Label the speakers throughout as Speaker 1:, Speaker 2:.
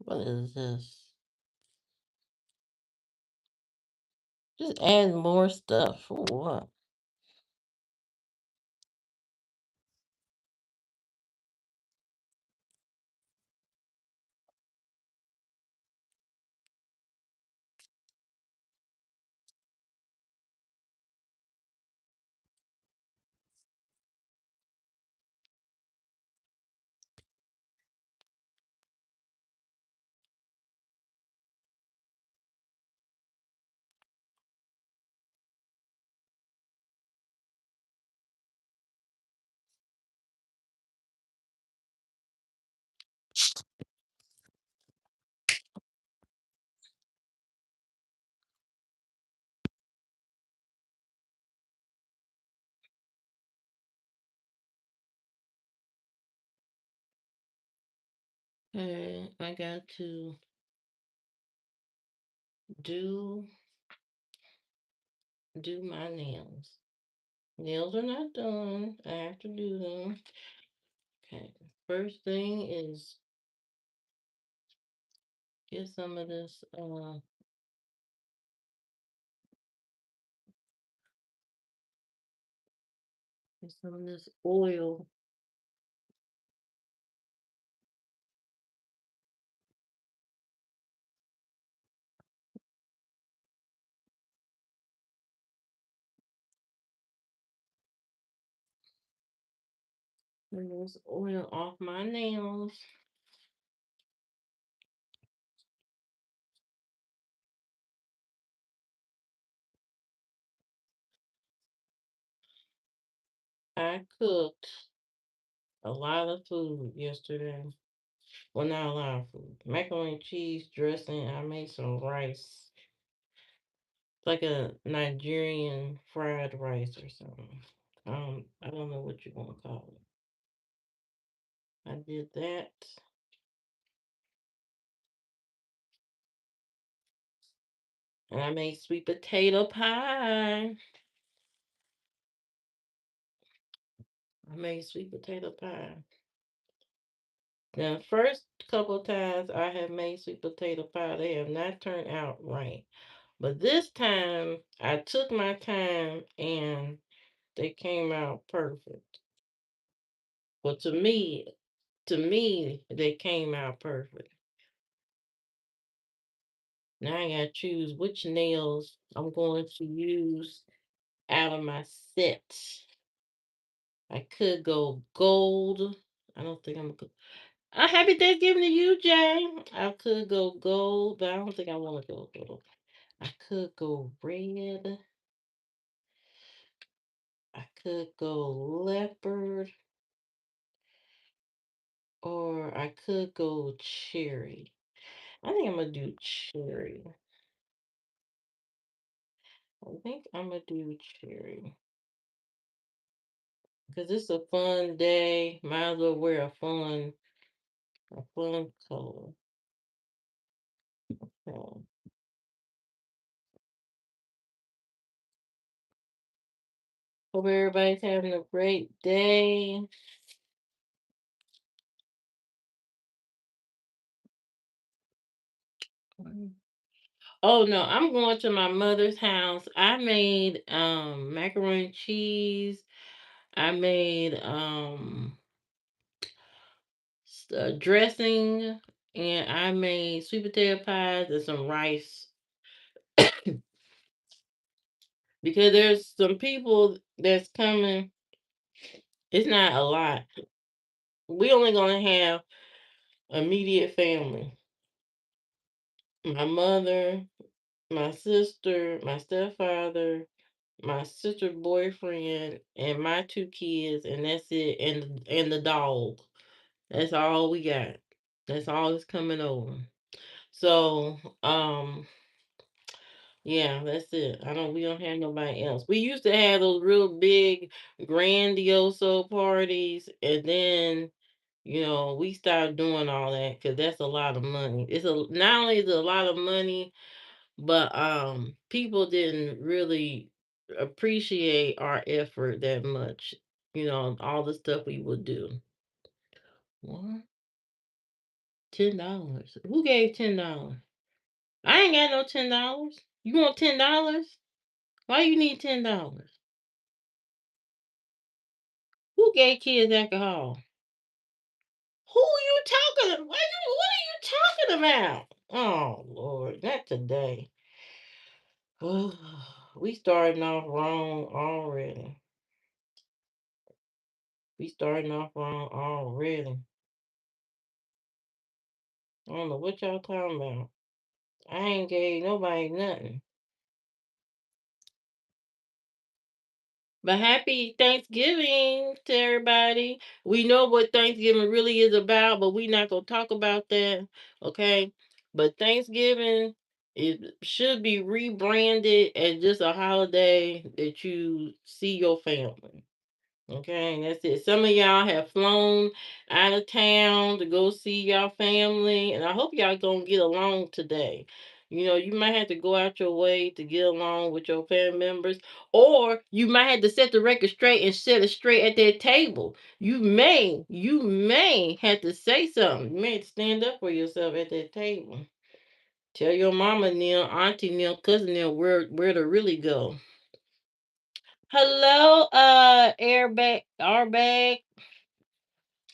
Speaker 1: What is this? Just add more stuff for what? Okay, I got to do do my nails. Nails are not done. I have to do them. Okay. First thing is get some of this get some of this oil. And this oil off my nails. I cooked a lot of food yesterday. Well, not a lot of food. Macaroni and cheese dressing. I made some rice. It's like a Nigerian fried rice or something. I don't know what you want to call it. I did that. And I made sweet potato pie. I made sweet potato pie. Now, the first couple of times I have made sweet potato pie, they have not turned out right. But this time, I took my time and they came out perfect. Well, to me, they came out perfect. Now I gotta choose which nails I'm going to use out of my set. I could go gold. I don't think I'm gonna. Happy Thanksgiving to you, Jay. I could go gold, but I don't think I want to go gold. I could go red. I could go leopard, or I could go cherry. I think I'm gonna do cherry. I think I'm gonna do cherry because it's a fun day. Might as well wear a fun color. So, hope everybody's having a great day. Oh no, I'm going to my mother's house. I made macaroni and cheese. I made dressing, and I made sweet potato pies and some rice because there's some people that's coming. It's not a lot. We only gonna have immediate family. My mother, my sister, my stepfather, my sister's boyfriend, and my two kids, and that's it. And the dog. That's all we got. That's all that's coming over. So, yeah, that's it. We don't have nobody else. We used to have those real big, grandiose parties, and then we stopped doing all that because that's a lot of money. Not only is it a lot of money, but people didn't really appreciate our effort that much. All the stuff we would do. One, $10. Who gave $10? I ain't got no $10. You want $10? Why you need $10? Who gave kids alcohol? Who are you talking? What are you talking about? Oh Lord, not today. We starting off wrong already. We starting off wrong already. I don't know what y'all talking about. I ain't gave nobody nothing. But happy Thanksgiving to everybody. We know what Thanksgiving really is about, but we not gonna talk about that. Okay. But Thanksgiving it should be rebranded as just a holiday that you see your family. Okay, and that's it. Some of y'all have flown out of town to go see y'all family, and I hope y'all gonna get along today. You know, you might have to go out your way to get along with your family members, or you might have to set the record straight and set it straight at that table. You may have to say something. You may have to stand up for yourself at that table. Tell your mama, Neil, auntie Neil, cousin Neil, where to really go. Hello, airbag.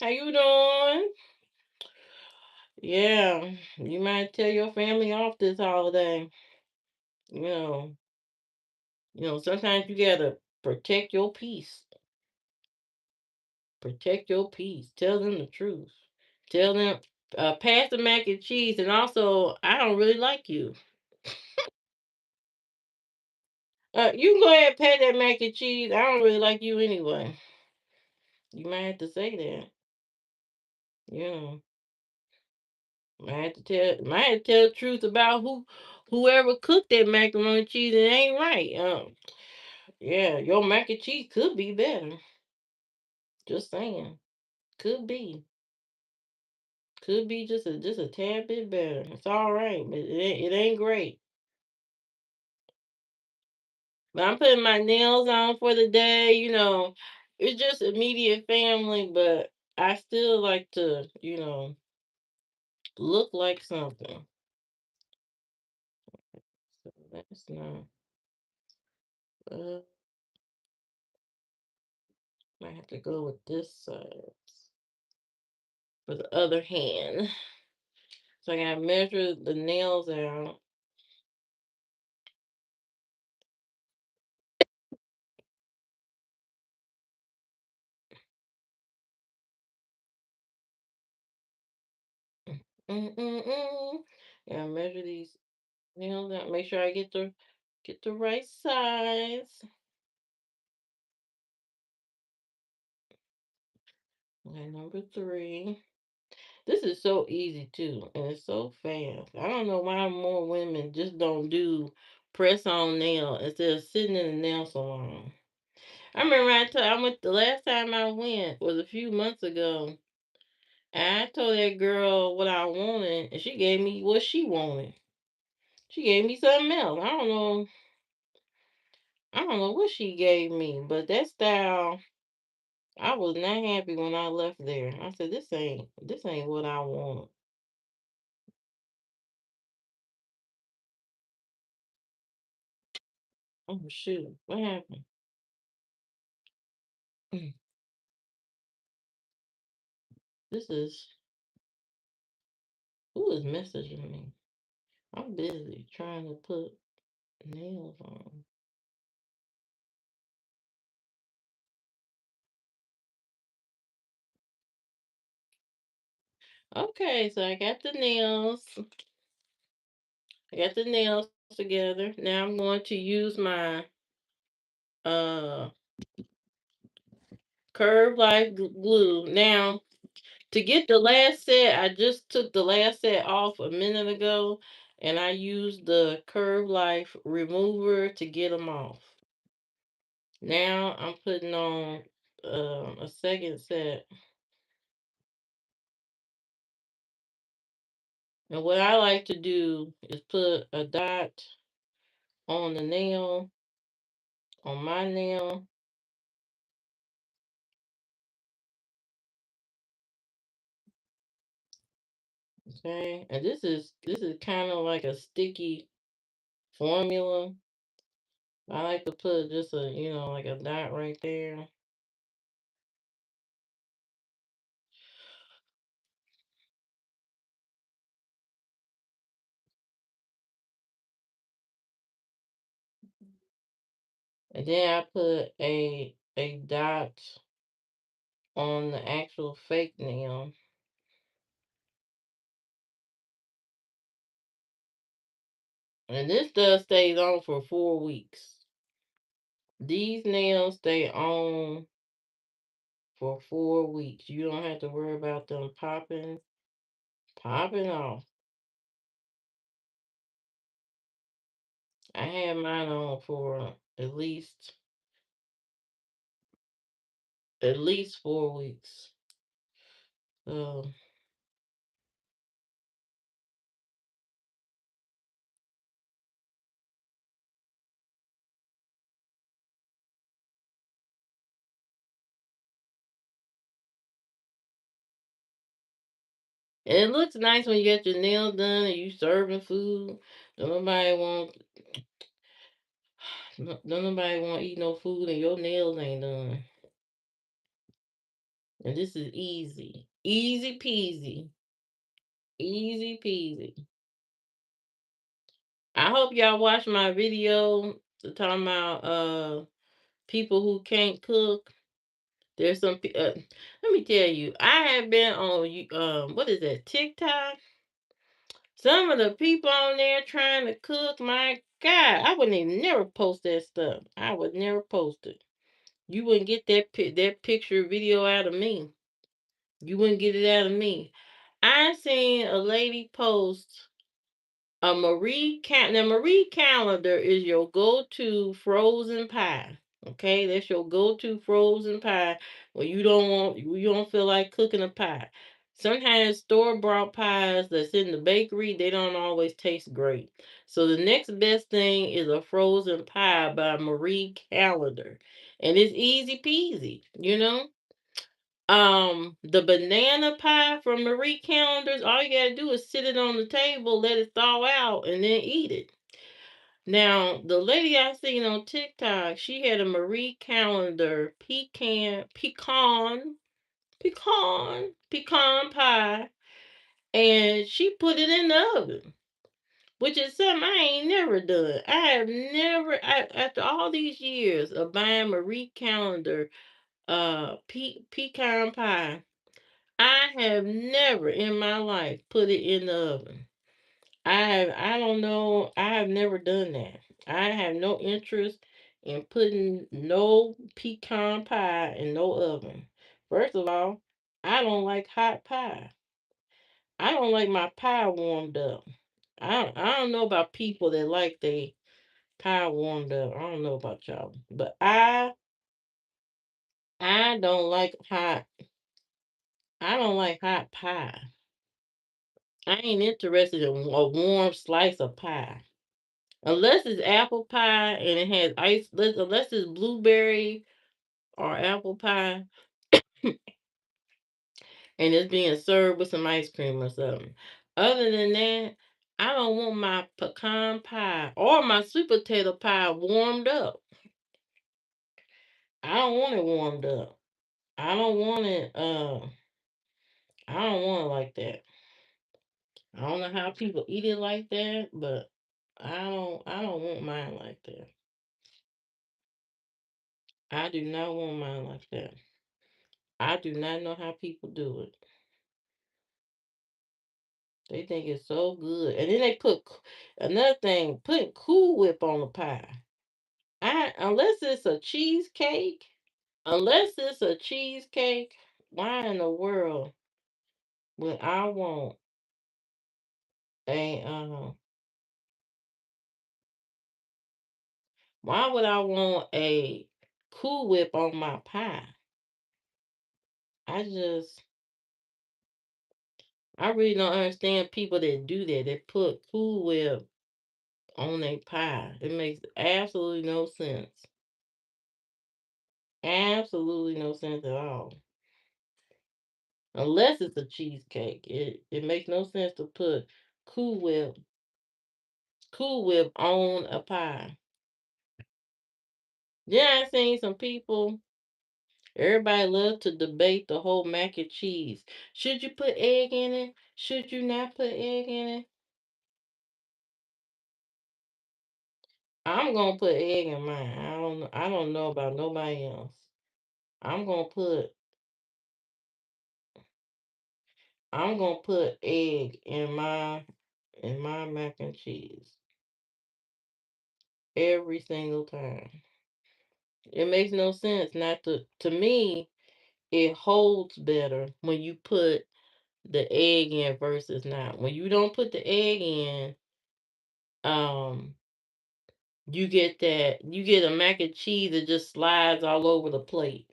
Speaker 1: How you doing? Yeah, you might tell your family off this holiday. You know, sometimes you gotta protect your peace. Protect your peace. Tell them the truth. Tell them, pass the mac and cheese, and also, I don't really like you. You can go ahead and pay that mac and cheese. I don't really like you anyway. You might have to say that. You know, might have to tell the truth about whoever cooked that macaroni and cheese. It ain't right. Yeah, your mac and cheese could be better. Just saying. Could be. Could be just a tad bit better. It's all right, but it ain't great. But I'm putting my nails on for the day. It's just immediate family, but I still like to, look like something. So that's not. Uh, I have to go with this side for the other hand. So I gotta measure the nails out. Mm-mm-mm. Gotta measure these nails out. Make sure I get the right size. Okay, number three. This is so easy too, and it's so fast. I don't know why more women just don't do press on nail instead of sitting in a nail salon. I remember I went the last time I went was a few months ago, and I told that girl what I wanted, and she gave me what she wanted. She gave me something else. I don't know what she gave me, but that style, I was not happy when I left there. I said, this ain't what I want. Oh shoot, what happened? This is who is messaging me? I'm busy trying to put nails on. Okay, so I got the nails together. Now I'm going to use my uh Curve Life glue. Now to get the last set, I just took the last set off a minute ago, and I used the Curve Life remover to get them off. Now I'm putting on a second set, and what I like to do is put a dot on the nail, on my nail, Okay, and this is kind of like a sticky formula. I like to put just a like a dot right there, and then I put a dot on the actual fake nail. And this does stays on for 4 weeks. These nails stay on for 4 weeks. You don't have to worry about them popping off. I had mine on for at least 4 weeks. So and it looks nice when you get your nails done and you serving food. Don't nobody want don't nobody want to eat no food and your nails ain't done. And this is easy. Easy peasy. Easy peasy. I hope y'all watch my video talking about people who can't cook. There's let me tell you, I have been on what is that, TikTok? Some of the people on there trying to cook, my God, I wouldn't even never post that stuff. I would never post it. You wouldn't get that picture video out of me. You wouldn't get it out of me. I seen a lady post a Marie Calendar is your go-to frozen pie. Okay, that's your go-to frozen pie when you don't feel like cooking a pie. Sometimes store-bought pies that's in the bakery, they don't always taste great. So the next best thing is a frozen pie by Marie Calendar. And it's easy peasy. The banana pie from Marie Callender's, all you gotta do is sit it on the table, let it thaw out, and then eat it. Now, the lady I seen on TikTok, she had a Marie Callender pecan pie, and she put it in the oven, which is something I ain't never done. I have never, after all these years of buying Marie Callender pecan pie, I have never in my life put it in the oven. I don't know. I have never done that. I have no interest in putting no pecan pie in no oven. First of all, I don't like hot pie. I don't like my pie warmed up. I don't know about people that like they pie warmed up. I don't know about y'all, but I don't like hot. I don't like hot pie. I ain't interested in a warm slice of pie. Unless it's apple pie and it has unless it's blueberry or apple pie and it's being served with some ice cream or something. Other than that, I don't want my pecan pie or my sweet potato pie warmed up. I don't want it warmed up. I don't want it I don't want it like that. I don't know how people eat it like that, but I don't want mine like that. I do not want mine like that. I do not know how people do it. They think it's so good. And then they another thing, putting Cool Whip on the pie. Unless it's a cheesecake, why in the world would I want a why would I want a Cool Whip on my pie? I just I really don't understand people that do that. That put Cool Whip on a pie. It makes absolutely no sense. Absolutely no sense at all. unless it's a cheesecake. It makes no sense to put Cool Whip Cool Whip on a pie. Yeah, I seen some people. Everybody love to debate the whole mac and cheese. Should you put egg in it? Should you not put egg in it? I'm gonna put egg in mine. I don't know about nobody else. I'm gonna put I'm gonna put egg in my mac and cheese every single time. It makes no sense not to me, it holds better when you put the egg in versus not. When you don't put the egg in, um, you get a mac and cheese that just slides all over the plate.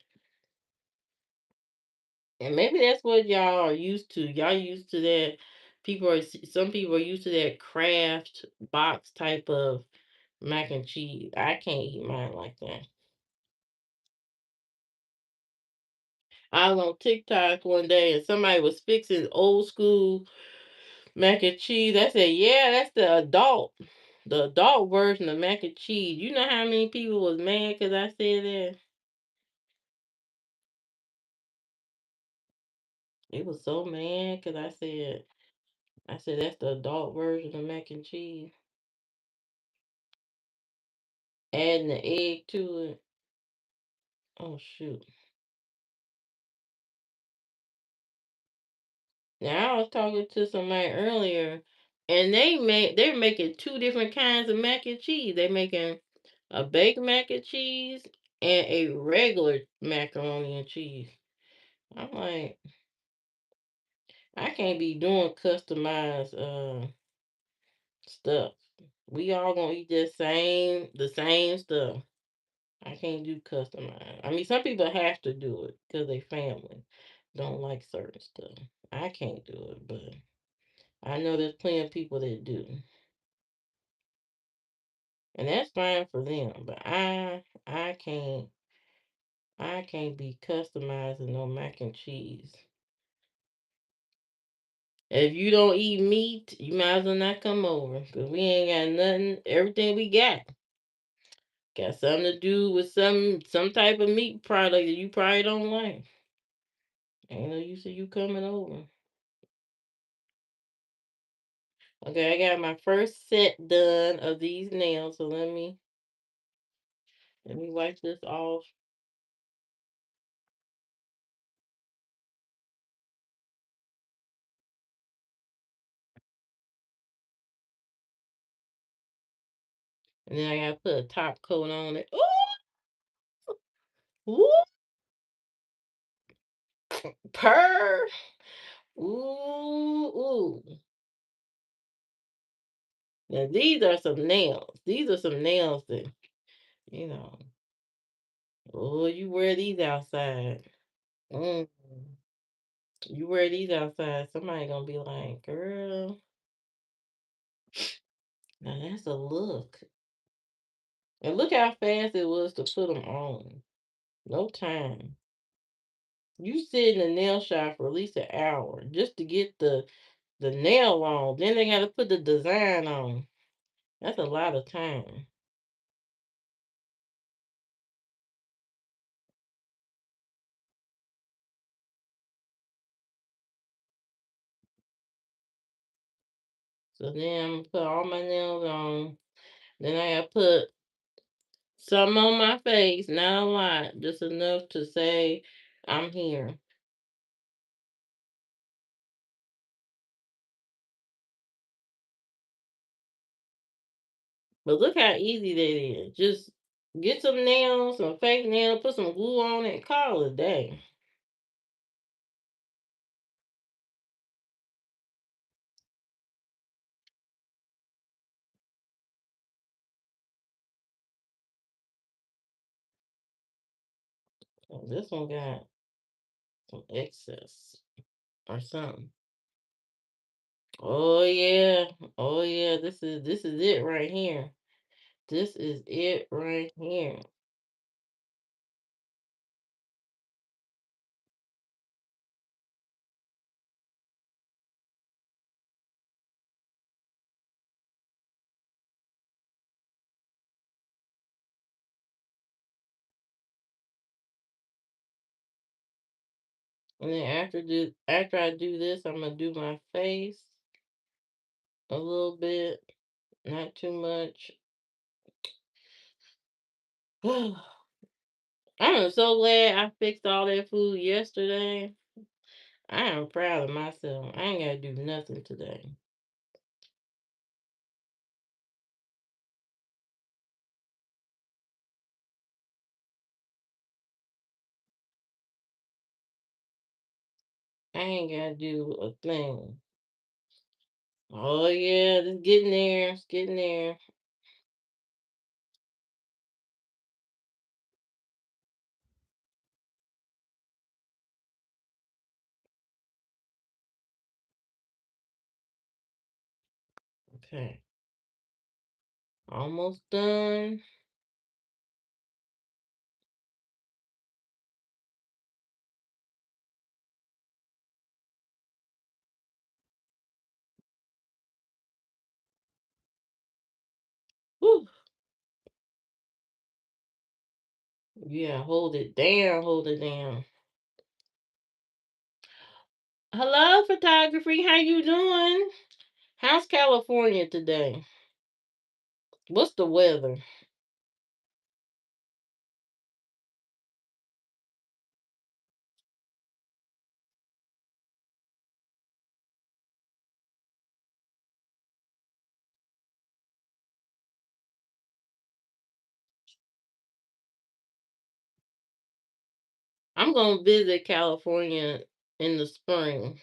Speaker 1: And maybe that's what y'all are used to. Y'all used to that. Some people are used to that craft box type of mac and cheese. I can't eat mine like that. I was on TikTok one day and somebody was fixing old school mac and cheese. I said, "Yeah, that's the adult version of mac and cheese." You know how many people was mad because I said that? It was so mad because I said that's the adult version of mac and cheese. Adding the egg to it. Oh shoot. Now I was talking to somebody earlier and they're making two different kinds of mac and cheese. They're making a baked mac and cheese and a regular macaroni and cheese. I'm like, I can't be doing customized stuff. We all gonna eat the same stuff. I can't do customized. I mean, some people have to do it because they family don't like certain stuff. I can't do it, but I know there's plenty of people that do, and that's fine for them. But I can't be customizing no mac and cheese. If you don't eat meat, you might as well not come over because we ain't got nothing. Everything we got something to do with some type of meat product that you probably don't like. Ain't no use of you coming over. Okay, I got my first set done of these nails, so let me wipe this off. And then I gotta put a top coat on it. Ooh, ooh, purr. Ooh, ooh. Now these are some nails. These are some nails that, you know, oh, you wear these outside. Mm. You wear these outside, somebody gonna be like, girl, now that's a look. And look how fast it was to put them on. No time. You sit in the nail shop for at least an hour just to get the nail on. Then they gotta put the design on. That's a lot of time. So then I'm gonna put all my nails on. Then I gotta put some on my face, not a lot, just enough to say I'm here. But look how easy that is. Just get some nails, some fake nails, put some glue on it, and call it a day. So this one got some excess or something. Oh yeah. Oh yeah. This is it right here. This is it right here. And then after I do this, I'm gonna do my face a little bit, not too much. I'm so glad I fixed all that food yesterday. I am proud of myself. I ain't gotta do nothing today. I ain't gotta do a thing. Oh yeah, it's getting there. It's getting there. Okay, almost done. Whew. Yeah, hold it down. Hold it down. Hello, photography. How you doing? How's California today? What's the weather? I'm gonna visit California in the spring.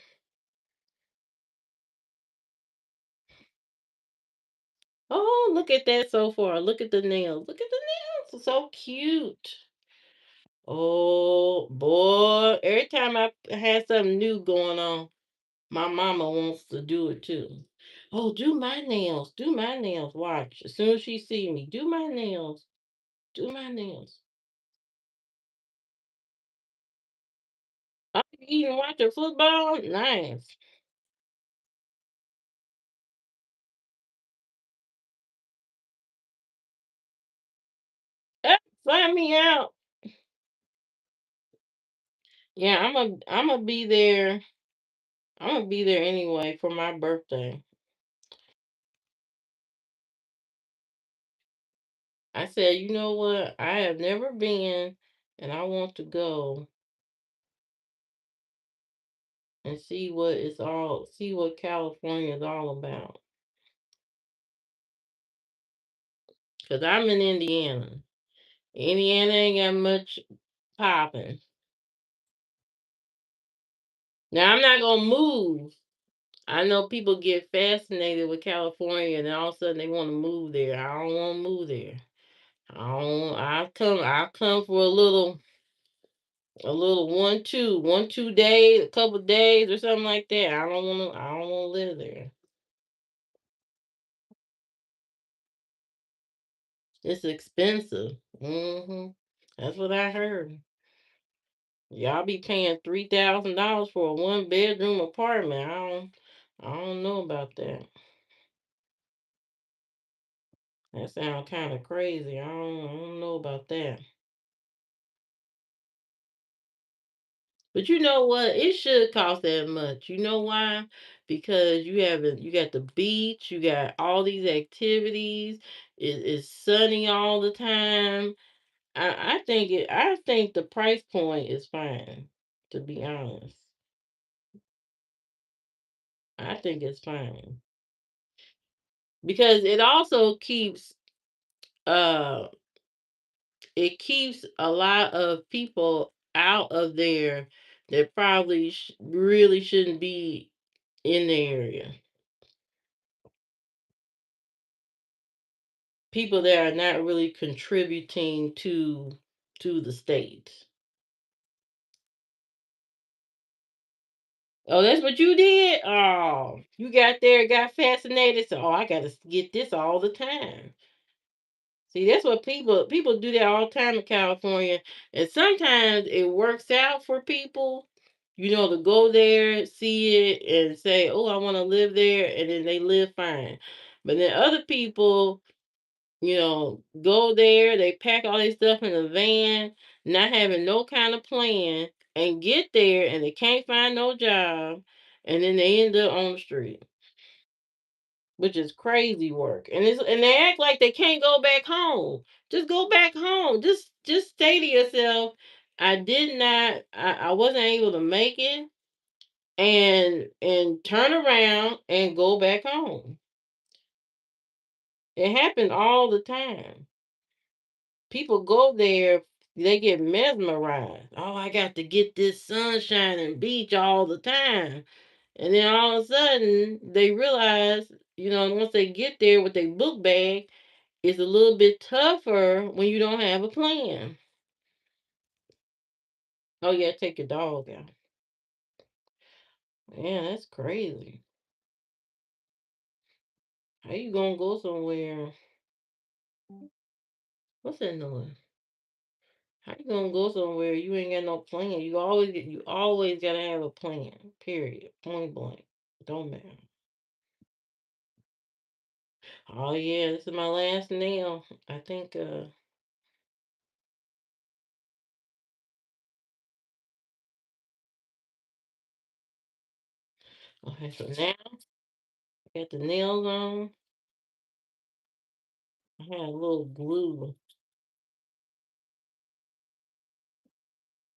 Speaker 1: Oh, look at that so far. Look at the nails. Look at the nails. So cute. Oh boy. Every time I have something new going on, my mama wants to do it too. Oh, do my nails. Do my nails. Watch. As soon as she see me, do my nails. Do my nails. I'm eating watching football. Nice. Ah, find me out. Yeah, I'm gonna be there. I'm gonna be there anyway for my birthday. I said, you know what? I have never been, and I want to go and see what California is all about. Cause I'm in Indiana. Indiana ain't got much popping. Now I'm not gonna move. I know people get fascinated with California, and then all of a sudden they want to move there. I don't want to move there. I don't. I come for a little 1 2 days, a couple days or something like that. I don't want to. I don't want to live there. It's expensive. That's what I heard. Y'all be paying $3,000 for a 1 bedroom apartment. I don't know about that. That sounds kind of crazy. I don't know about that. But you know what? It should cost that much. You know why? Because you got the beach, you got all these activities. It's sunny all the time. I think the price point is fine, to be honest. I think it's fine. Because uh it keeps a lot of people out of there that probably really shouldn't be in the area. People that are not really contributing to the state. Oh, that's what you did? Oh, you got there, got fascinated. So, oh, I got to get this all the time. See, that's what people do that all the time in California, and sometimes it works out for people, to go there, see it, and say, "Oh, I want to live there," and then they live fine. But then other people, go there, they pack all their stuff in a van, not having no kind of plan. and get there and they can't find no job, and then they end up on the street, which is crazy work. And they act like they can't go back home. Just go back home. Just say to yourself, I wasn't able to make it, and turn around and go back home. It happens all the time. People go there, they get mesmerized. Oh, I got to get this sunshine and beach all the time. And then all of a sudden, they realize, once they get there with their book bag, it's a little bit tougher when you don't have a plan. Oh, yeah, take your dog out. Yeah, that's crazy. How you gonna go somewhere? What's that noise? How you gonna go somewhere you ain't got no plan? You always gotta have a plan. Period. Point blank. Don't matter. Oh yeah, this is my last nail. I think okay, so now I got the nails on. I had a little glue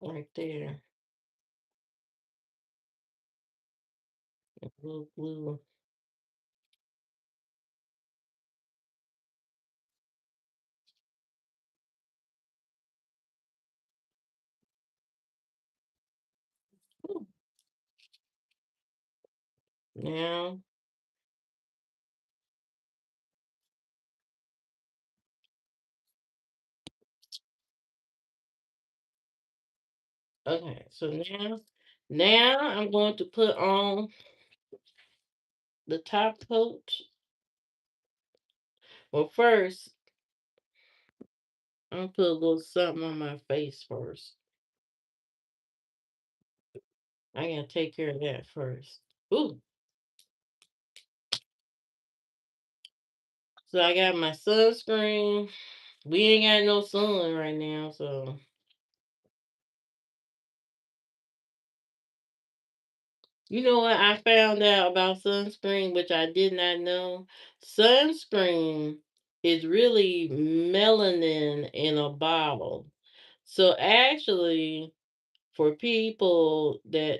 Speaker 1: right there. A little glue. Ooh. Now, okay, so now I'm going to put on the top coat. Well, first, I'm gonna put a little something on my face first. I gotta take care of that first. Ooh, so I got my sunscreen. We ain't got no sun right now, so you know what I found out about sunscreen, which I did not know. Sunscreen is really melanin in a bottle. So actually, for people that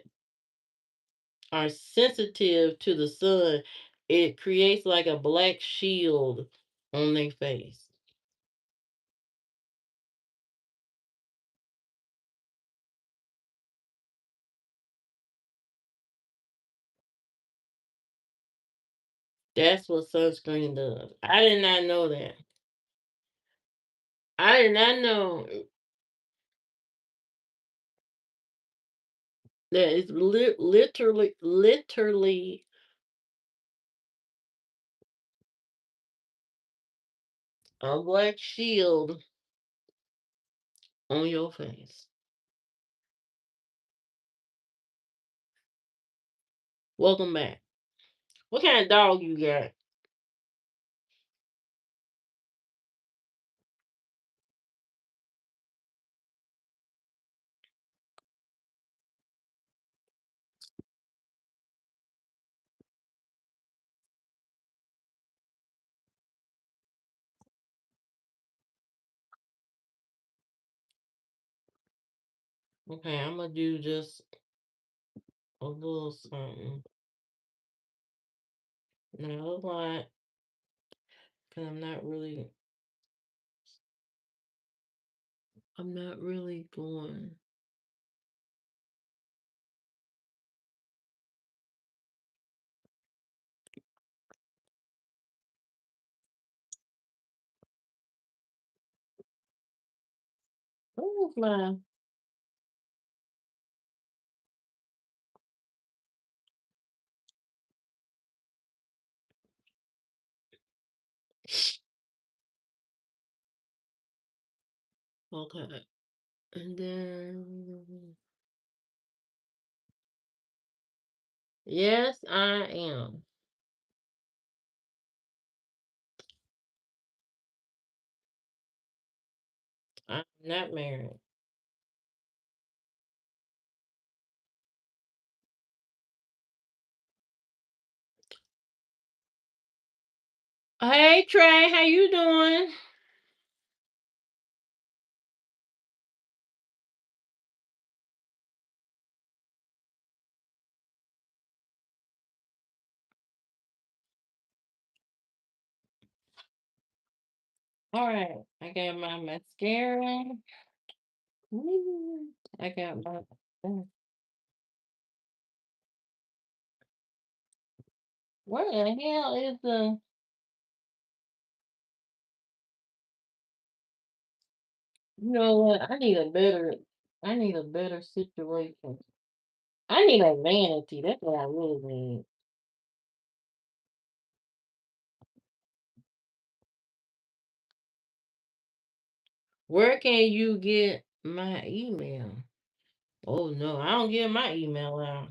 Speaker 1: are sensitive to the sun, it creates like a black shield on their face. That's what sunscreen does. I did not know that. I did not know that it's literally a black shield on your face. Welcome back. What kind of dog you got? Okay, I'm gonna do just a little something. Not a lot, because I'm not really going. Oh my. Okay. And then, yes, I am. I'm not married. Hey Trey, how you doing? All right, I got my mascara. Woo. I got my. Where the hell is the? You know what? I need a better. I need a better situation. I need a vanity. That's what I really need. Where can you get my email? Oh no, I don't give my email out.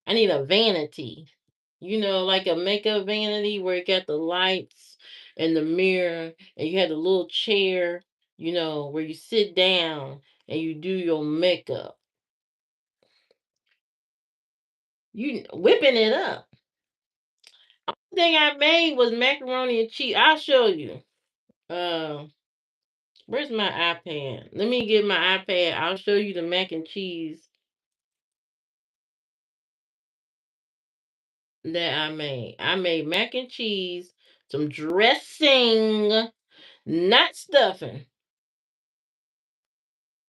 Speaker 1: I need a vanity. You know, like a makeup vanity where it got the lights and the mirror, and you had a little chair, where you sit down and you do your makeup. You whipping it up. Thing I made was macaroni and cheese. I'll show you. Uh, where's my iPad? Let me get my iPad. I'll show you the mac and cheese that I made. I made mac and cheese, some dressing, not stuffing,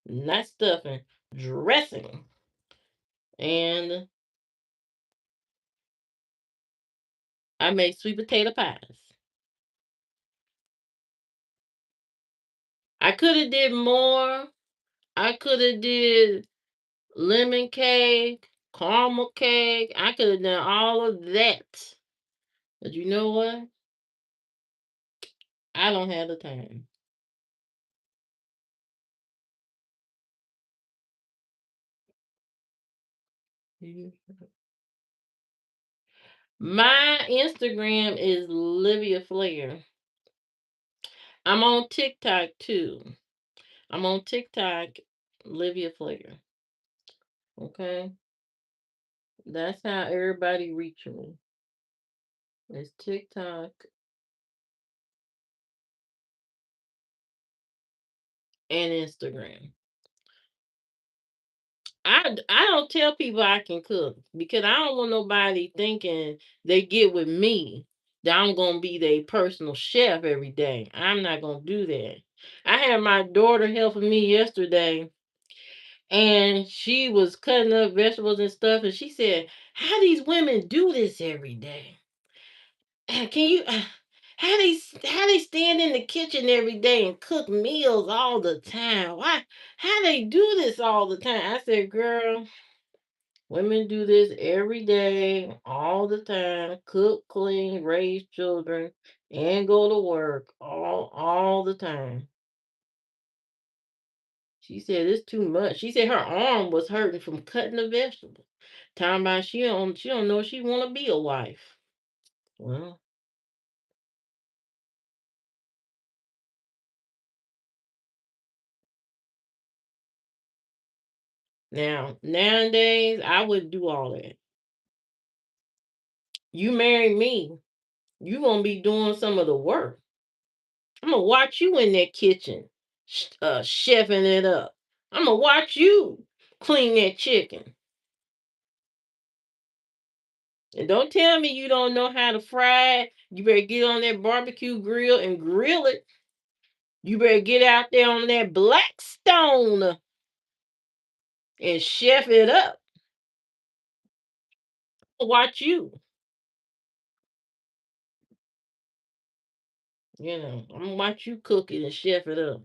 Speaker 1: not stuffing, dressing, and I made sweet potato pies. I could have did more. I could have did lemon cake, caramel cake. I could have done all of that. But you know what? I don't have the time. Mhm. My Instagram is Livia Flair. I'm on TikTok too. I'm on TikTok, Livia Flair. Okay, that's how everybody reach me. It's TikTok and Instagram. I don't tell people I can cook because I don't want nobody thinking they get with me that I'm gonna be their personal chef every day. I'm not gonna do that. I had my daughter helping me yesterday, and she was cutting up vegetables and stuff, and she said, "How these women do this every day? Can you?" How they stand in the kitchen every day and cook meals all the time? Why how they do this all the time? I said, girl, women do this every day, all the time. Cook, clean, raise children, and go to work all the time. She said it's too much. She said her arm was hurting from cutting the vegetables. Talking about she don't know if she wanna be a wife. Well, now nowadays I wouldn't do all that. You marry me, you gonna be doing some of the work. I'm gonna watch you in that kitchen, chefing it up. I'm gonna watch you clean that chicken. And don't tell me you don't know how to fry it. You better get on that barbecue grill and grill it. You better get out there on that Blackstone and chef it up. Watch you. I'm gonna watch you cook it and chef it up.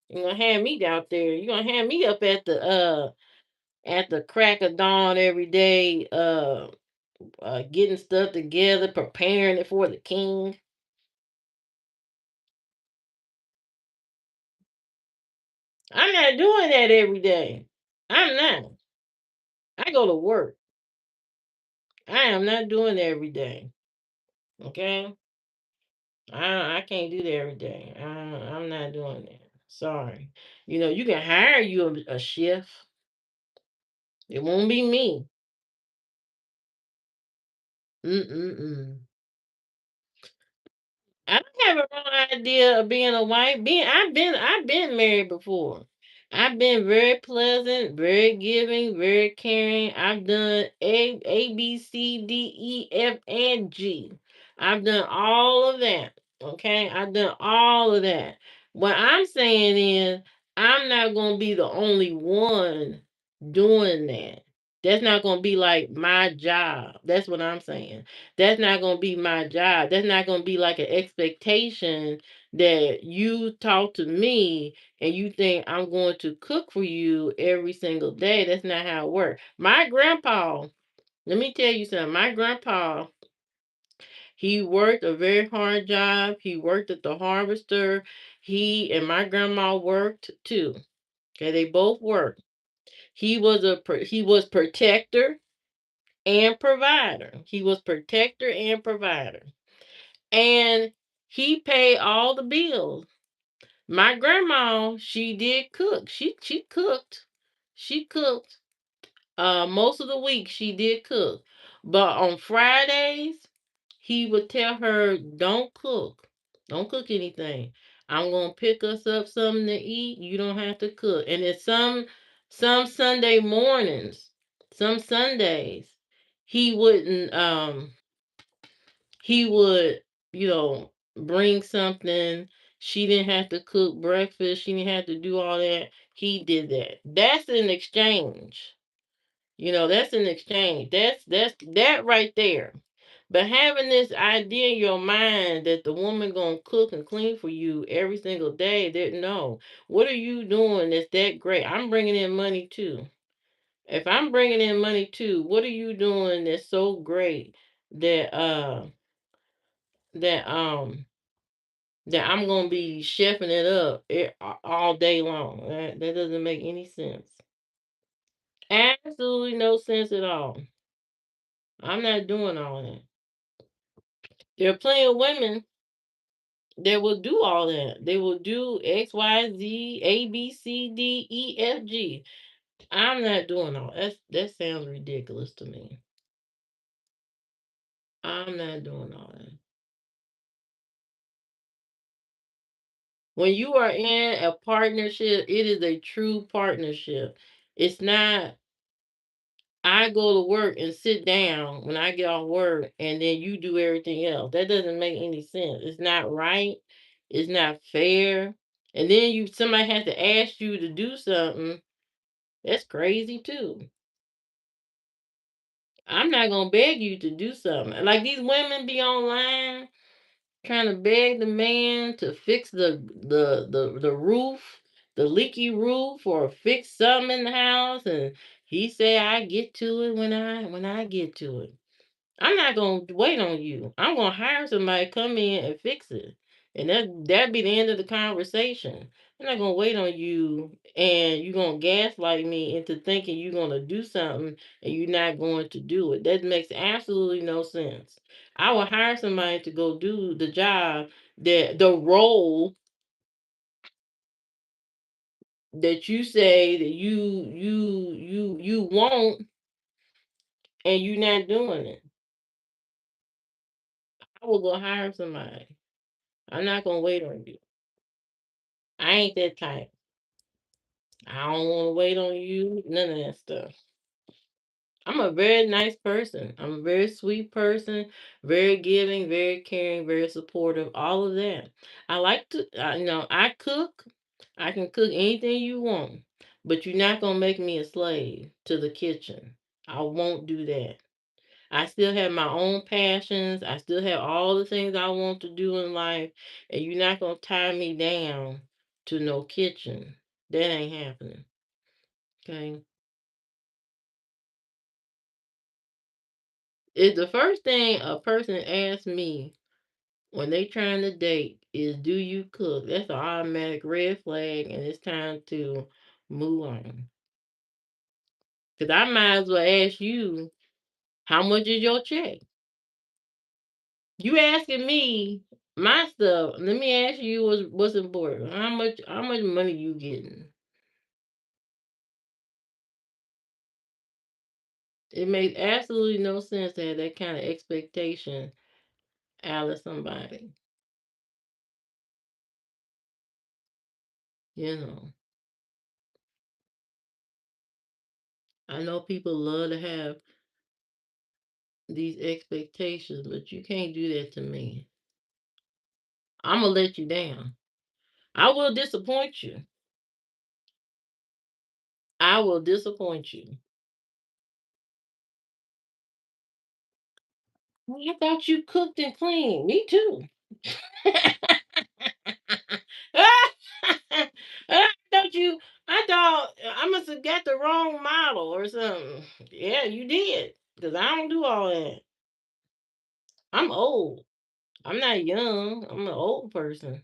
Speaker 1: You're gonna have me out there. You're gonna have me up at the crack of dawn every day, getting stuff together, preparing it for the king. I'm not doing that every day. I'm not. I go to work. I am not doing that every day. Okay? I can't do that every day. I'm not doing that. Sorry. You can hire you a chef. It won't be me. Mm-mm-mm. I don't have a wrong idea of being a wife. I've been married before. I've been very pleasant, very giving, very caring. I've done A B C D E F and G. I've done all of that. Okay, I've done all of that. What I'm saying is, I'm not gonna be the only one doing that. That's not gonna be like my job. That's what I'm saying. That's not going to be my job. That's not going to be like an expectation that you talk to me and you think I'm going to cook for you every single day. That's not how it works. My grandpa, let me tell you something. My grandpa, he worked a very hard job. He worked at the harvester. He and my grandma worked too. Okay, they both worked. He was protector and provider. He was protector and provider. And he paid all the bills. My grandma, she did cook. She cooked. She cooked. Most of the week she did cook. But on Fridays, he would tell her, "Don't cook. Don't cook anything. I'm gonna pick us up something to eat. You don't have to cook." And then some Sunday mornings, some Sundays, he wouldn't he would, bring something. She didn't have to cook breakfast. She didn't have to do all that. He did that. That's an exchange. That's an exchange. That right there. But having this idea in your mind that the woman gonna cook and clean for you every single day, that no. What are you doing that's that great? I'm bringing in money too. If I'm bringing in money too, what are you doing that's so great that that um that I'm gonna be chefing it up all day long. That doesn't make any sense. Absolutely no sense at all. I'm not doing all that. There are plenty of women that will do all that. They will do X, Y, Z, A, B, C, D, E, F, G. I'm not doing all that. Sounds ridiculous to me. I'm not doing all that. When you are in a partnership, it is a true partnership. It's not I go to work and sit down when I get off work and then you do everything else. That doesn't make any sense. It's not right. It's not fair. And then somebody has to ask you to do something. That's crazy too. I'm not gonna beg you to do something. Like these women be online trying to beg the man to fix the roof, the leaky roof, or fix something in the house, and he say I get to it when I get to it. I'm not gonna wait on you. I'm gonna hire somebody to come in and fix it. And that'd be the end of the conversation. I'm not gonna wait on you and you're gonna gaslight me into thinking you're gonna do something and you're not going to do it. That makes absolutely no sense. I will hire somebody to go do the job that the role that you say that you want and you're not doing it. I will go hire somebody. I'm not gonna wait on you. I ain't that type. I don't want to wait on you. None of that stuff. I'm a very nice person. I'm a very sweet person, very giving, very caring, very supportive. All of that. I like to, I cook. I can cook anything you want, but you're not gonna make me a slave to the kitchen. I won't do that. I still have my own passions. I still have all the things I want to do in life, and you're not gonna tie me down to no kitchen. That ain't happening. Okay. If the first thing a person asks me when they trying to date is, "Do you cook?" That's an automatic red flag, and it's time to move on. Cause I might as well ask you, how much is your check? You asking me my stuff. Let me ask you what's important. How much money you getting? It makes absolutely no sense to have that kind of expectation out of somebody. You know, I know people love to have these expectations, but you can't do that to me. I'm gonna let you down. I will disappoint you. I will disappoint you. "Well, I thought you cooked and cleaned." Me too. I thought you. I thought I must have got the wrong model or something. Yeah, you did. Cause I don't do all that. I'm old. I'm not young. I'm an old person.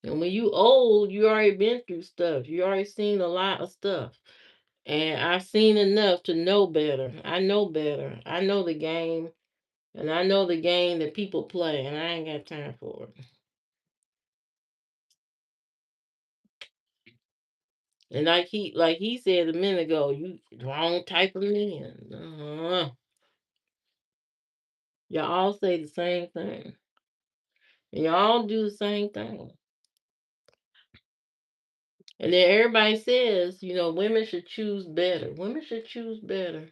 Speaker 1: And when you old, you already been through stuff. You already seen a lot of stuff. And I've seen enough to know better. I know better. I know the game. And I know the game that people play. And I ain't got time for it. And like he said a minute ago, you wrong type of men. Y'all all say the same thing. And y'all all do the same thing. And then everybody says, women should choose better. Women should choose better.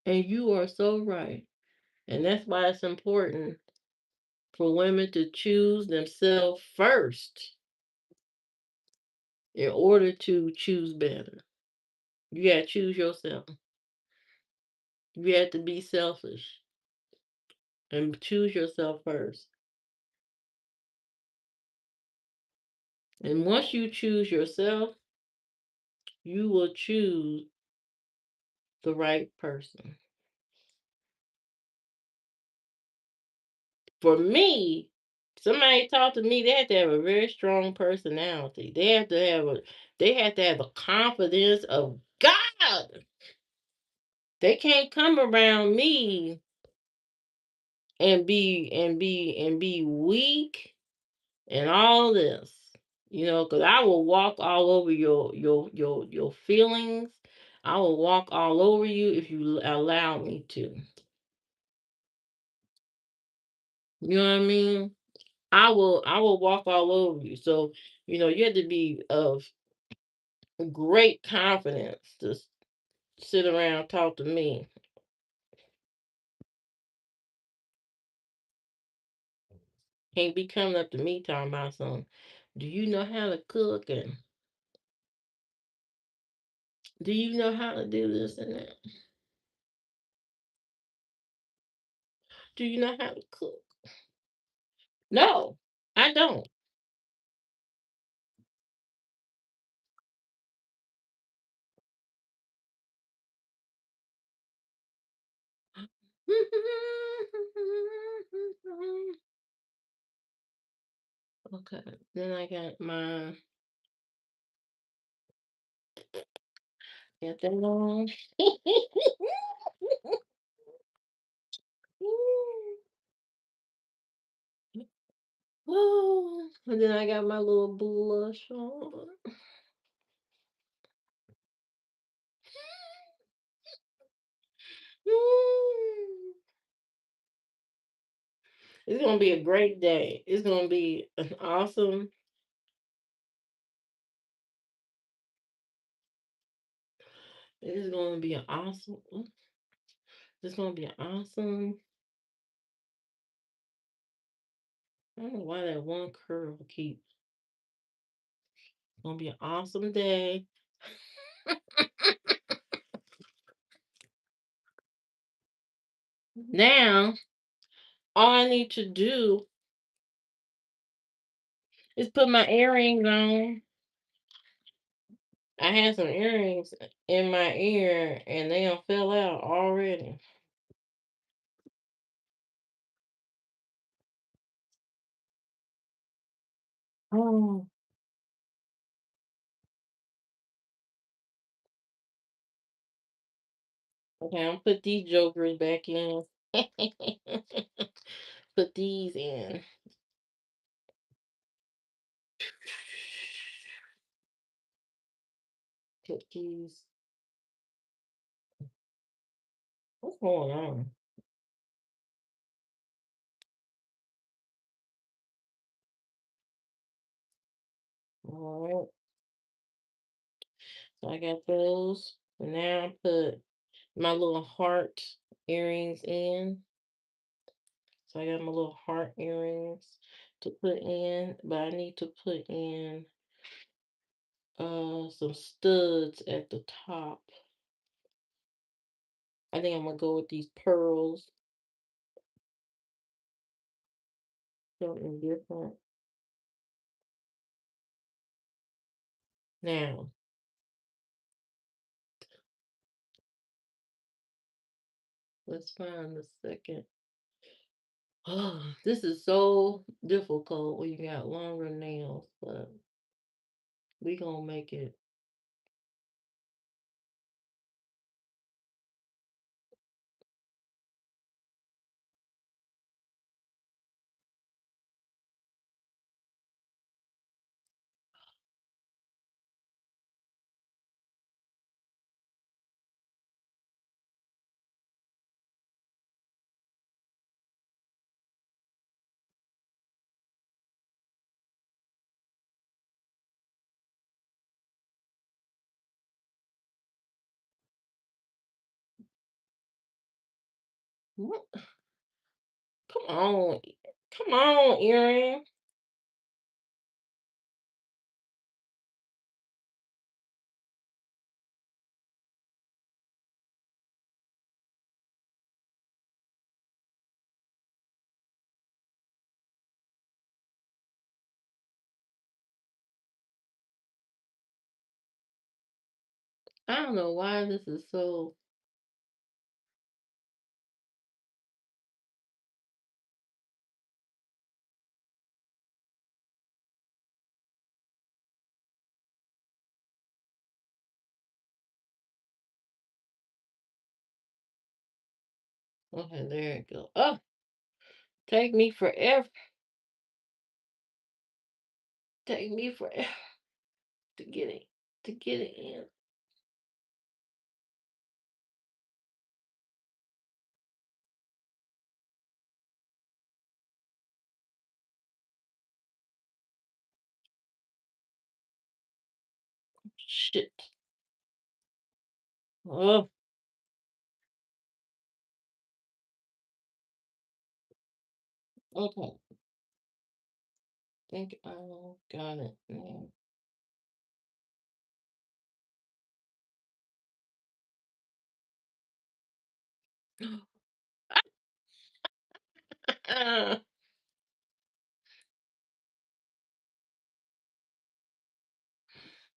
Speaker 1: And you are so right. And that's why it's important for women to choose themselves first in order to choose better. You got to choose yourself. You have to be selfish and choose yourself first. And once you choose yourself, you will choose the right person. For me, somebody talk to me, they have to have a very strong personality. They have to have the confidence of God. They can't come around me and be weak and all this. Because I will walk all over your feelings. I will walk all over you if you allow me to. You know what I mean? I will walk all over you. So, you have to be of great confidence to sit around and talk to me. Can't be coming up to me talking about something. Do you know how to cook and do you know how to do this and that? Do you know how to cook? No, I don't. Okay. Then I got that on. And then I got my little blush on. It's gonna be a great day. It's gonna be an awesome. It is gonna be an awesome. It's gonna be an awesome. I don't know why that one curl keeps. Gonna be an awesome day. Now, all I need to do is put my earrings on. I had some earrings in my ear and they done fell out already. Oh. Okay, I'm put these jokers back in. Put these in. Put these What's going on? All right. So I got those. So now I put my little heart earrings in. So I got my little heart earrings to put in, but I need to put in some studs at the top. I think I'm gonna go with these pearls, something different. Now, let's find the second. Oh, this is so difficult when you got longer nails, but we gonna make it. What? Come on, come on, earring. I don't know why this is so. Okay, there it go. Oh, take me forever. Take me forever to get it in. Shit. Oh, okay. Think I got it now.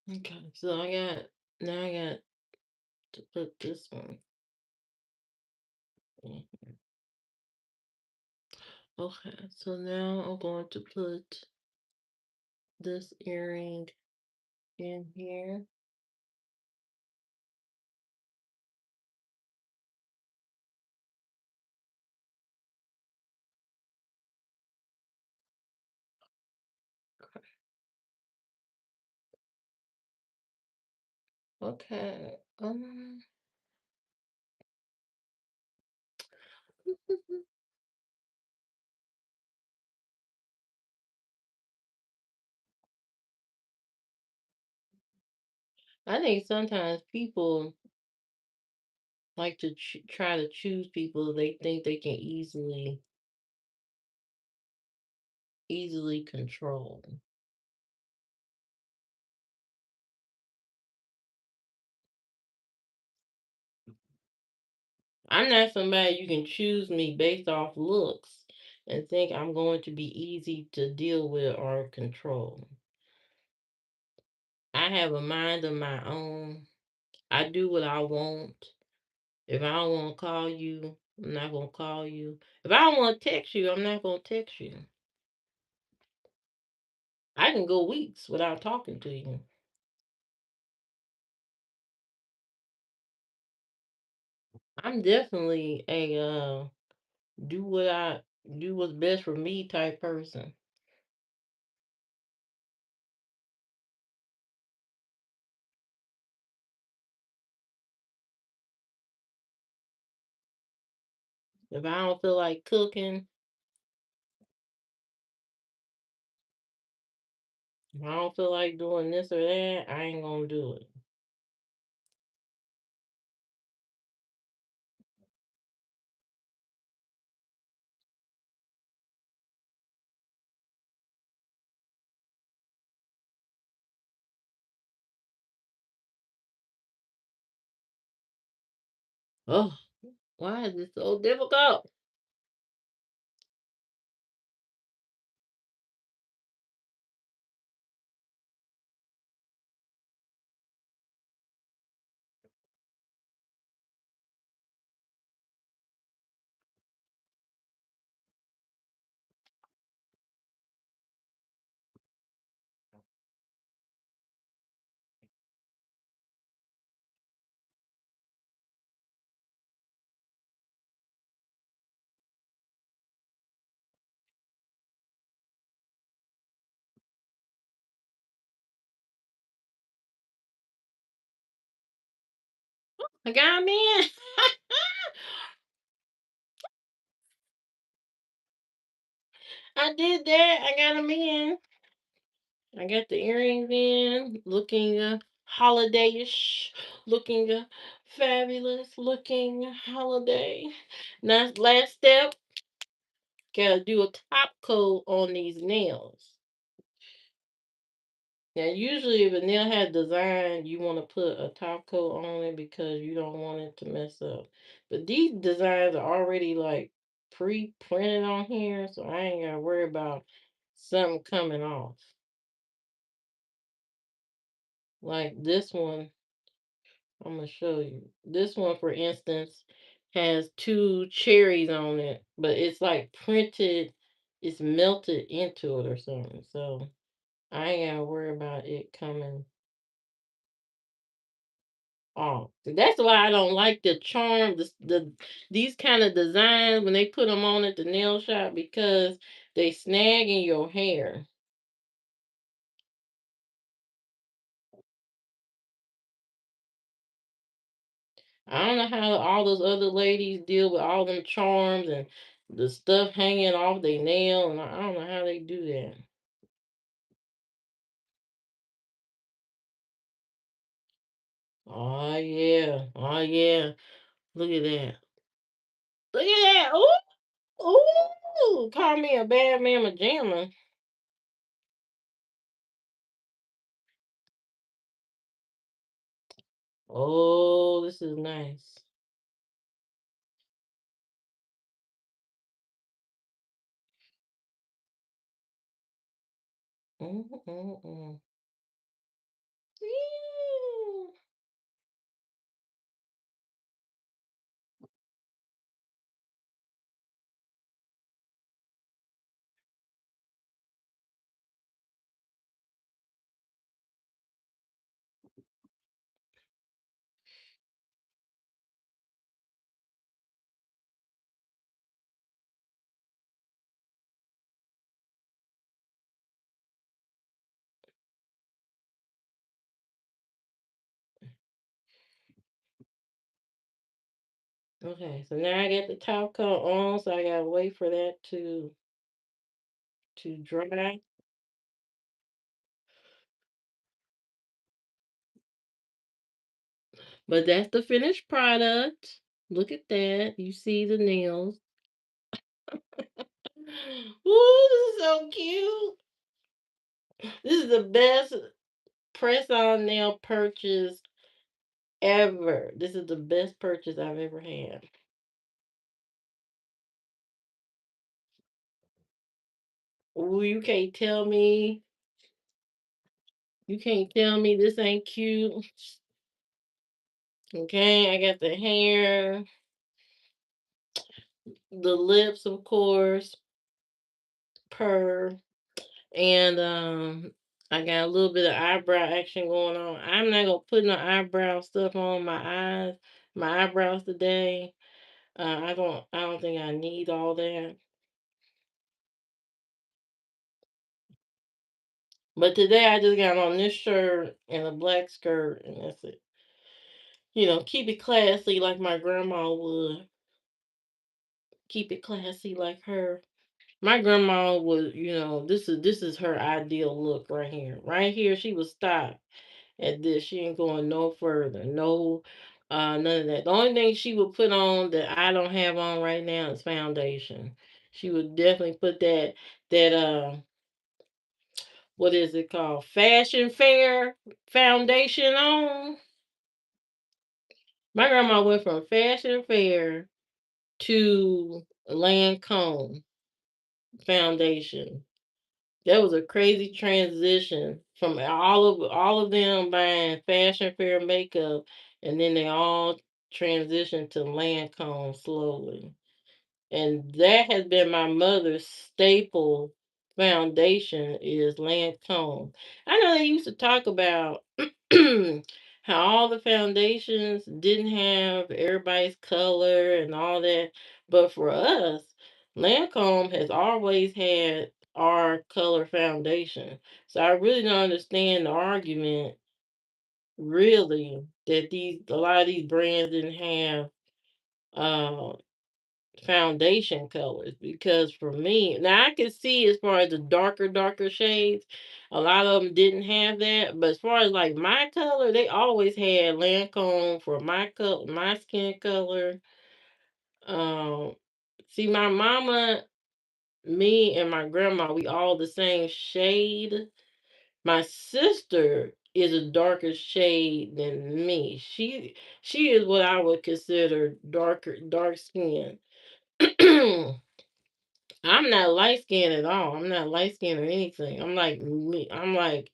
Speaker 1: Okay, so I got to put this one in. Okay, so now I'm going to put this earring in here. Okay. I think sometimes people like to try to choose people they think they can easily control. I'm not somebody you can choose me based off looks and think I'm going to be easy to deal with or control. I have a mind of my own. I do what I want. If I don't want to call you, I'm not going to call you. If I don't want to text you, I'm not going to text you. I can go weeks without talking to you. I'm definitely a do what I do what's best for me type person. If I don't feel like cooking, if I don't feel like doing this or that, I ain't gonna do it. Oh, why is this so difficult? I got 'em in. I did that. I got 'em in. I got the earrings in, looking holiday-ish, looking fabulous, looking holiday. Now, last step, gotta do a top coat on these nails. Now, usually, if a nail has design, you want to put a top coat on it because you don't want it to mess up. But these designs are already like pre-printed on here, so I ain't gotta worry about something coming off. Like this one, I'm gonna show you. This one, for instance, has two cherries on it, but it's like printed, it's melted into it or something. So I ain't gotta worry about it coming off. That's why I don't like the charm, these kind of designs when they put them on at the nail shop because they snag in your hair. I don't know how all those other ladies deal with all them charms and the stuff hanging off their nail, and I don't know how they do that. Oh yeah, oh yeah. Look at that. Look at that. Ooh, ooh. Call me a bad mama jamma. Oh, this is nice. Mm. Ew. Okay, so now I got the top coat on, so I gotta wait for that to dry. But that's the finished product. Look at that. You see the nails. Ooh, this is so cute. This is the best press on nail purchase ever. This is the best purchase I've ever had. Ooh, you can't tell me this ain't cute. Okay, I got the hair, the lips, of course, per, and I got a little bit of eyebrow action going on. I'm not gonna put no eyebrow stuff on my eyebrows today. I don't think I need all that. But today I just got on this shirt and a black skirt, and that's it. You know, keep it classy like my grandma would. keep it classy like her. My grandma was, this is her ideal look right here. Right here, she would stop at this. She ain't going no further. No, none of that. The only thing she would put on that I don't have on right now is foundation. She would definitely put that what is it called? Fashion Fair foundation on. My grandma went from Fashion Fair to Lancome foundation. That was a crazy transition from all of them buying Fashion Fair makeup, and then they all transitioned to Lancome slowly. And that has been my mother's staple foundation is Lancome. I know they used to talk about how all the foundations didn't have everybody's color and all that, but for us, Lancome has always had our color foundation. So I really don't understand the argument really that these a lot of these brands didn't have uh foundation colors because for me now I can see as far as the darker shades a lot of them didn't have that, but as far as like my color they always had Lancome for my color, my skin color. um See, my mama, me and my grandma, we all the same shade. My sister is a darker shade than me. She is what I would consider dark skin. I'm not light skinned at all. I'm not light skinned or anything. I'm like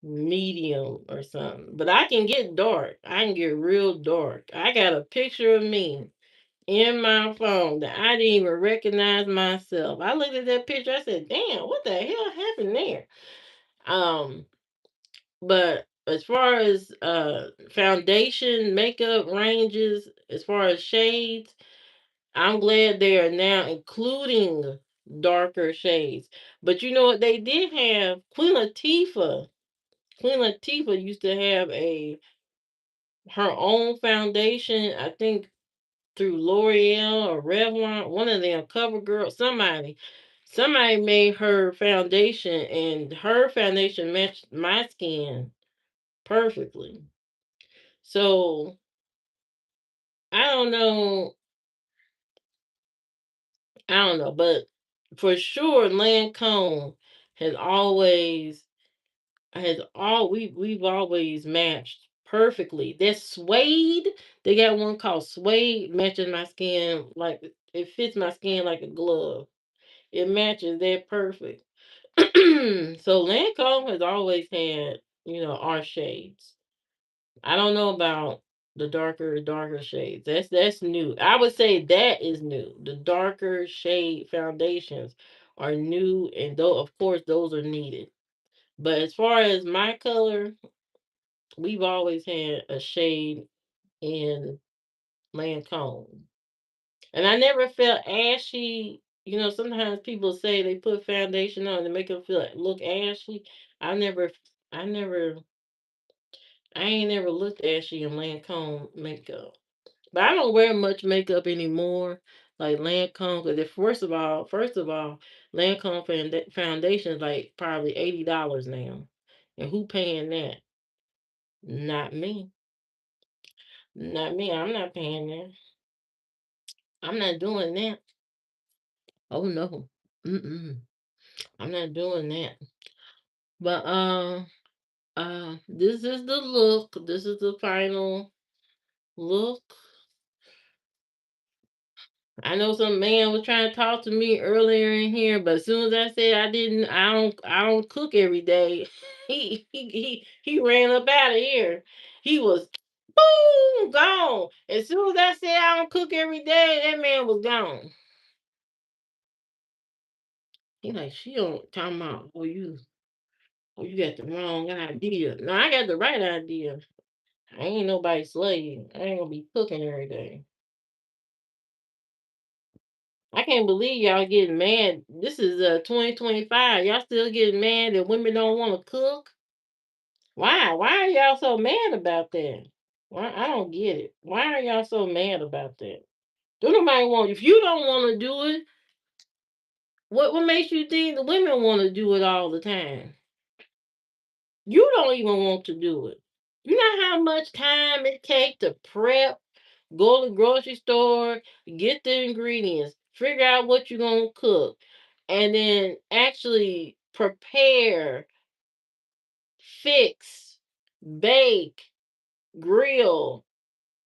Speaker 1: medium or something. But I can get dark. I can get real dark. I got a picture of me in my phone that I didn't even recognize myself. I looked at that picture, I said, damn, what the hell happened there? Um, but as far as foundation, makeup ranges, as far as shades, I'm glad they are now including darker shades. But you know what? They did have Queen Latifah. Queen Latifah used to have a her own foundation. I think through L'Oreal or Revlon, one of them, CoverGirl, somebody made her foundation, and her foundation matched my skin perfectly. So I don't know. I don't know, but for sure, Lancome has always has all we've always matched perfectly. That suede, they got one called suede, matches my skin like it fits my skin like a glove. It matches that perfect. So Lancome has always had, our shades. I don't know about the darker shades. That's new. I would say that is new. The darker shade foundations are new, and though of course those are needed. But as far as my color, we've always had a shade in Lancome. And I never felt ashy. Sometimes people say they put foundation on to make them look ashy. I never, I never, I ain't never looked ashy in Lancome makeup. But I don't wear much makeup anymore, like Lancome. Because first of all, Lancome foundation is like probably $80 now, and who paying that? Not me. Not me. I'm not paying that. I'm not doing that. Oh no. Mm-mm. I'm not doing that. But this is the look. This is the final look. I know some man was trying to talk to me earlier in here, but as soon as I said I don't cook every day, he ran up out of here. He was boom gone. As soon as I said I don't cook every day, that man was gone. He like she don't talking about you got the wrong idea. No, I got the right idea. I ain't nobody slave. I ain't gonna be cooking every day. I can't believe y'all getting mad. This is 2025. Y'all still getting mad that women don't want to cook? Why? Why are y'all so mad about that? Why? I don't get it. Why are y'all so mad about that? Don't nobody want. If you don't want to do it, what makes you think the women want to do it all the time? You don't even want to do it. You know how much time it takes to prep, go to the grocery store, get the ingredients, figure out what you're gonna cook, and then actually prepare, fix, bake, grill,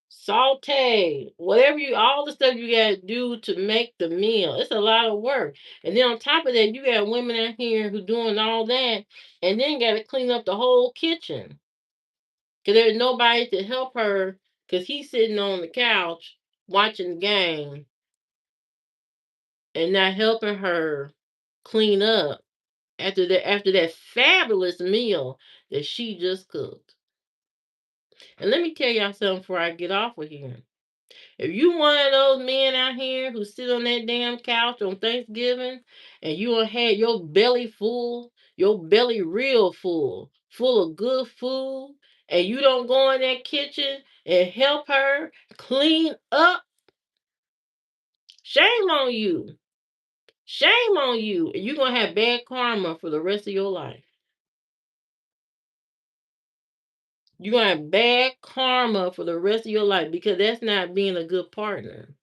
Speaker 1: saute, whatever you all the stuff you gotta do to make the meal. It's a lot of work. And then on top of that, you got women out here who doing all that and then gotta clean up the whole kitchen. Cause there's nobody to help her because he's sitting on the couch watching the game and not helping her clean up after that fabulous meal that she just cooked. And let me tell y'all something before I get off of here. If you one of those men out here who sit on that damn couch on Thanksgiving and you done had your belly full, your belly real full of good food, and you don't go in that kitchen and help her clean up, shame on you. Shame on you. And you're gonna have bad karma for the rest of your life. You're gonna have bad karma for the rest of your life because that's not being a good partner.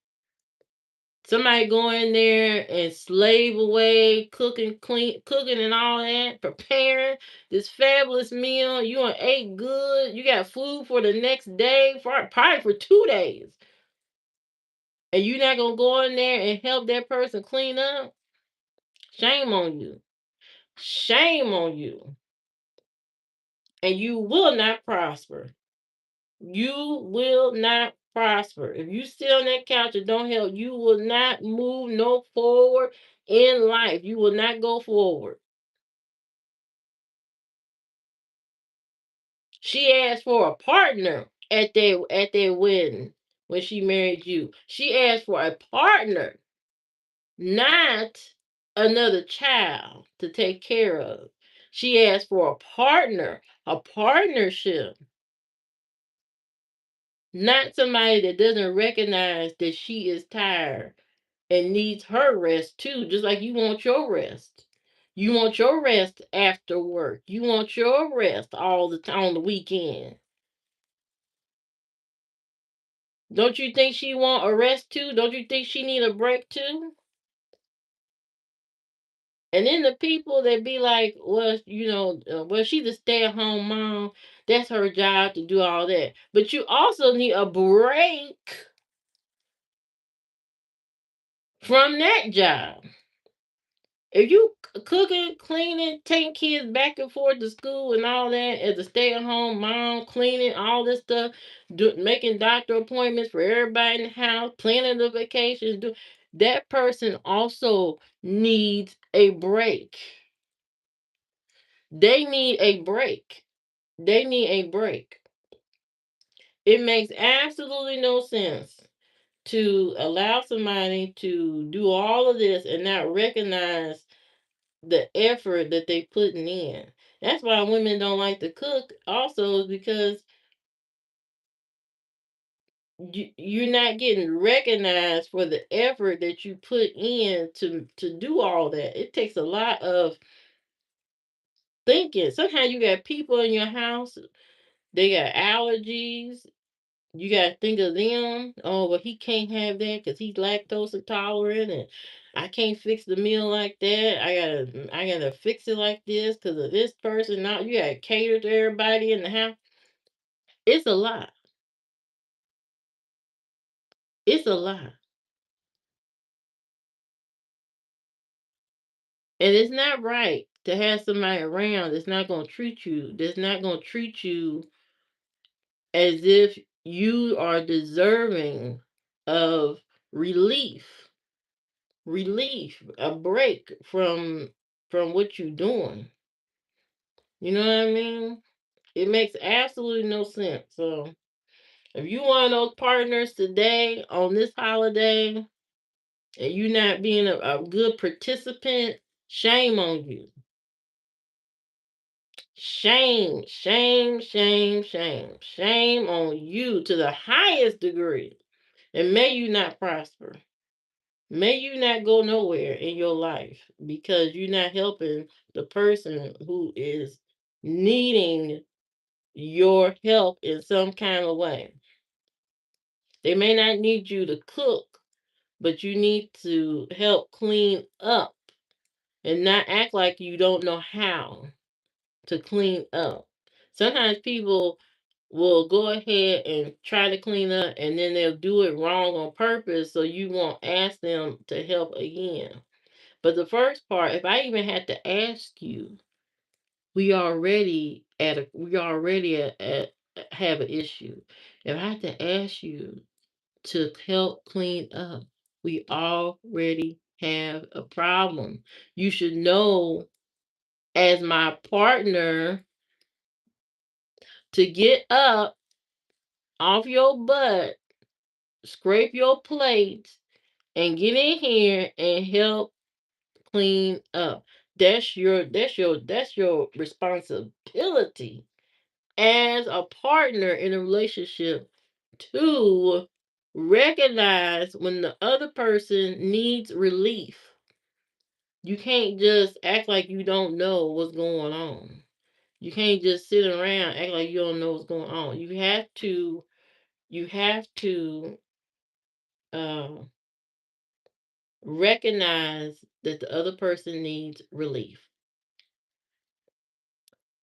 Speaker 1: Somebody go in there and slave away, cooking, clean, cooking and all that, preparing this fabulous meal. You done ate good. You got food for the next day, for probably for 2 days. And you're not gonna go in there and help that person clean up. Shame on you. Shame on you. And you will not prosper. You will not prosper. If you sit on that couch and don't help, you will not move no forward in life. You will not go forward. She asked for a partner at their wedding when she married you. She asked for a partner, not another child to take care of. She asked for a partner, a partnership, not somebody that doesn't recognize that she is tired and needs her rest too, just like you want your rest. You want your rest after work. You want your rest all the time on the weekend. Don't you think she want a rest too? Don't you think she need a break too? And then the people that be like, well, well, she's a stay-at-home mom. That's her job to do all that. But you also need a break from that job. If you cooking, cleaning, taking kids back and forth to school and all that as a stay-at-home mom, cleaning all this stuff, making doctor appointments for everybody in the house, planning the vacations, that person also needs a break. They need a break. They need a break. It makes absolutely no sense to allow somebody to do all of this and not recognize the effort that they putting in. That's why women don't like to cook also is because you're not getting recognized for the effort that you put in to do all that. It takes a lot of thinking. Sometimes you got people in your house, they got allergies. You gotta think of them. Oh, well, he can't have that because he's lactose intolerant, and I can't fix the meal like that. I gotta fix it like this because of this person. Now you gotta cater to everybody in the house. It's a lot. It's a lot, and it's not right to have somebody around that's not gonna treat you. That's not gonna treat you as if you are deserving of relief. A break from what you're doing. You know what I mean? It makes absolutely no sense. So if you one of those partners today on this holiday and you not being a good participant, shame on you. Shame, shame, shame, shame, shame on you to the highest degree. And may you not prosper. May you not go nowhere in your life because you're not helping the person who is needing your help in some kind of way. They may not need you to cook, but you need to help clean up and not act like you don't know how to clean up. Sometimes people will go ahead and try to clean up and then they'll do it wrong on purpose so you won't ask them to help again. But the first part, if I even had to ask you, we already at have an issue. If I had to ask you to help clean up, we already have a problem. You should know as my partner to get up off your butt, scrape your plates, and get in here and help clean up. That's your responsibility as a partner in a relationship to recognize when the other person needs relief. You can't just act like you don't know what's going on. You can't just sit around act like you don't know what's going on. You have to uh, recognize that the other person needs relief.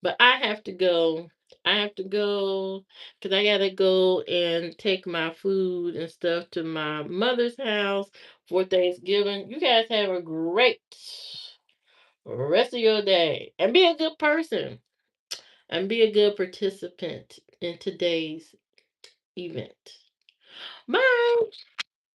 Speaker 1: But I have to go. I have to go because I gotta go and take my food and stuff to my mother's house for Thanksgiving. You guys have a great rest of your day and be a good person and be a good participant in today's event. Bye.